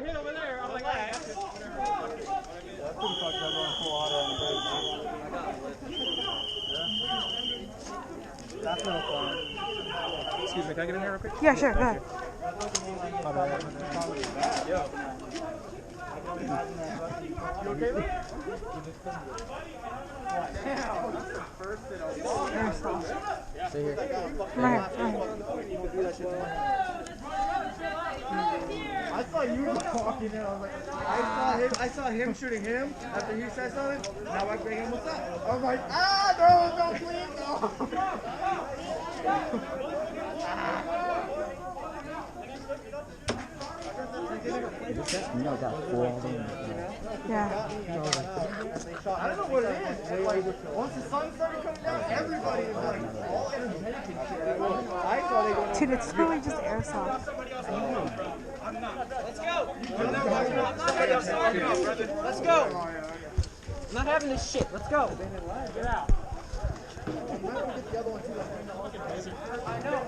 hit over there. I'm like, I got this. That's pretty fucked up going full auto on the bridge. Yeah? That's no fun. Excuse me, can I get in there real quick? Yeah, sure, go ahead. Yo. You okay, man? Airsoft. Stay here. Come here, come here. I saw you walking in. I was like, I saw him shooting him after he said something. Now I bring him what's up. I was like, no, please, no. You know, got four of them. Yeah. I don't know what it is. Like, once the sun started coming down, everybody is like all energetic and shit. I saw they going. Dude, it's really just airsoft. I'm not. Let's go. I'm not walking off. Somebody else walking off, brother. Let's go. I'm not having this shit. Let's go. Get out. I know.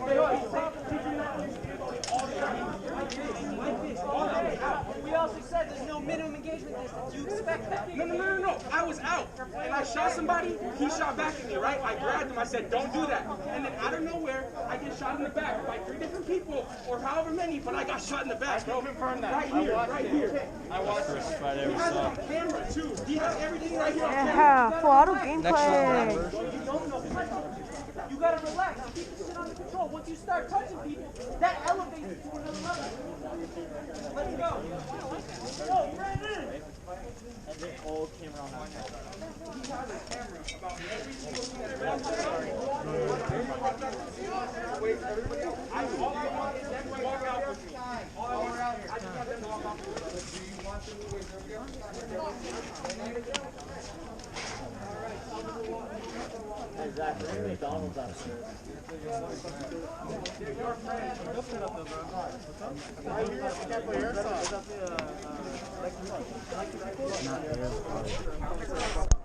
We also said there's no minimum engagement distance. You expect that? No. I was out, and I shot somebody. He shot back at me, right? I grabbed him. I said, don't do that. And then out of nowhere, I get shot in the back by 3 different people, or however many, but I got shot in the back, bro. Confirm that. Right here. I watched it. He has it on camera, too. He has everything right here on camera. Yeah, full auto gameplay. You don't know. You gotta relax. Keep the shit under control. Once you start touching people, that elevates it to another level. Let's go. Go, Brandon. And the old camera on that. He has a camera about every single thing that's all I want is them to walk out with me. All I want out here. I just got them to walk out with me. Do you want them to wait? There we go. Exactly. McDonald's out there. Your friend. Go sit up though, bro. Right here, you can't play airsoft. Not airsoft.